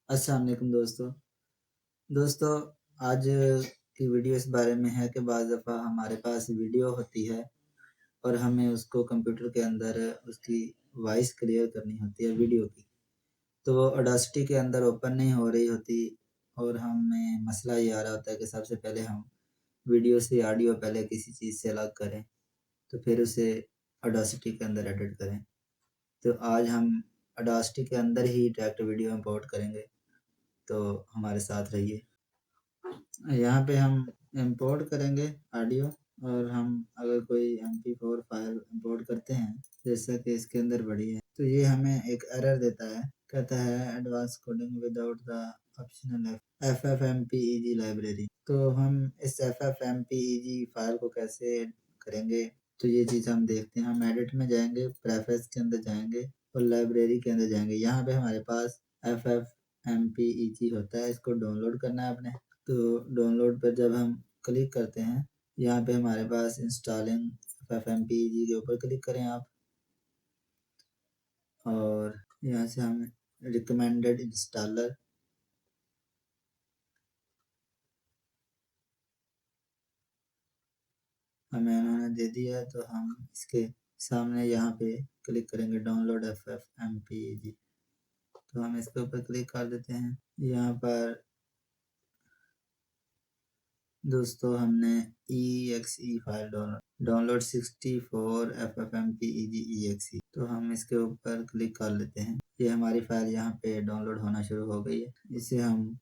अस्सलाम वालेकुम दोस्तों। दोस्तों, आज की वीडियो इस बारे में है कि बाज़ दफ़ा हमारे पास वीडियो होती है और हमें उसको कंप्यूटर के अंदर उसकी वॉइस क्लियर करनी होती है वीडियो की। तो वो ऑडेसिटी के अंदर ओपन नहीं हो रही होती और हमें मसला ये आ रहा होता है कि सबसे पहले हम वीडियो से ऑडियो पहले किसी चीज़ से अलग करें, तो फिर उसे ऑडेसिटी के अंदर एडिट करें। तो आज हम ऑडेसिटी के अंदर ही डायरेक्ट वीडियो इम्पोर्ट करेंगे, तो हमारे साथ रहिए। यहाँ पे हम इंपोर्ट करेंगे ऑडियो और हम अगर कोई MP4 फाइल इंपोर्ट करते हैं जैसा कि इसके अंदर बड़ी है, तो ये हमें एक एरर देता है, कहता है advance coding without the optional FFmpeg library. तो हम इस FFmpeg फाइल को कैसे करेंगे, तो ये चीज़ हम देखते हैं। हम एडिट में जाएंगे, प्रेफरेंस के अंदर जाएंगे और लाइब्रेरी के अंदर जाएंगे। यहाँ पे हमारे पास FFmpeg होता है, इसको डाउनलोड करना है आपने। तो डाउनलोड पर जब हम क्लिक करते हैं, यहाँ पे हमारे पास इंस्टॉलिंग FFmpeg के ऊपर क्लिक करें आप, और यहाँ से हम रिकमेंडेड इंस्टॉलर हमें उन्होंने दे दिया है, तो हम इसके सामने यहाँ पे क्लिक करेंगे डाउनलोड FFmpeg। तो हम इसके ऊपर क्लिक कर देते हैं। यहाँ पर दोस्तों हमने exe file download 64 FFmpeg exe, तो हम इसके ऊपर क्लिक कर लेते हैं। ये हमारी फाइल यहाँ पे डाउनलोड होना शुरू हो गई है। इसे हम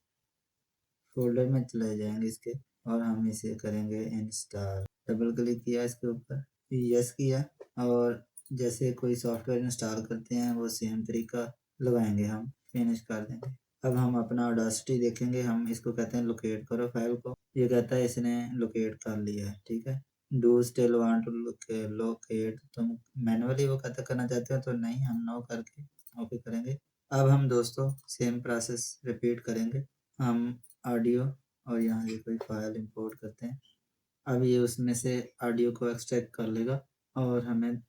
फोल्डर में चले जाएंगे इसके, और हम इसे करेंगे इंस्टॉल। डबल क्लिक किया इसके ऊपर, यस किया, और जैसे कोई सॉफ्टवेयर इंस्टॉल करते हैं वो सेम तरीका लगाएंगे, हम फिनिश कर देंगे। अब हम अपना ऑडेसिटी देखेंगे। हम इसको कहते हैं लोकेट करो फाइल को, ये कहता है इसने लोकेट कर लिया है, ठीक है। Do still want to locate, तुम मैनुअली वो कहता करना चाहते हो तो नहीं, हम नो करके ओके करेंगे। अब हम दोस्तों सेम प्रोसेस रिपीट करेंगे। हम ऑडियो और यहाँ से कोई फाइल इंपोर्ट करते हैं। अब ये उसमें से ऑडियो को एक्सट्रैक्ट कर लेगा और हमें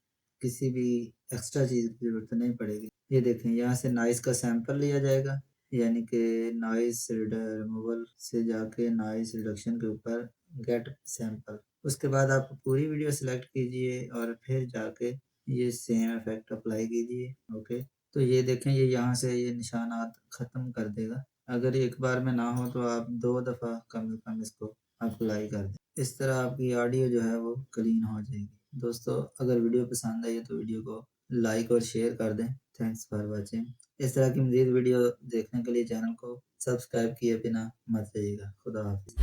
किसी भी एक्स्ट्रा चीज़ की ज़रूरत नहीं पड़ेगी। ये देखें, यहाँ से नॉइज़ का सैंपल लिया जाएगा, यानी कि नॉइज़ रिमूवल से जाके नॉइज़ रिडक्शन के ऊपर गेट सैंपल। उसके बाद आप पूरी वीडियो सेलेक्ट कीजिए और फिर जाके ये सेम इफेक्ट अप्लाई कीजिए। ओके, तो ये देखें, ये यहाँ से ये निशानात ख़त्म कर देगा। अगर एक बार में ना हो तो आप 2 दफ़ा कम से कम इसको अप्लाई कर दें। इस तरह आपकी ऑडियो जो है वो क्लीन हो जाएगी। दोस्तों, अगर वीडियो पसंद आई है तो वीडियो को लाइक और शेयर कर दें। Thanks for watching. इस तरह की मज़ीद वीडियो देखने के लिए चैनल को सब्सक्राइब किए बिना मत जाइएगा। खुदा हाफ़िज़।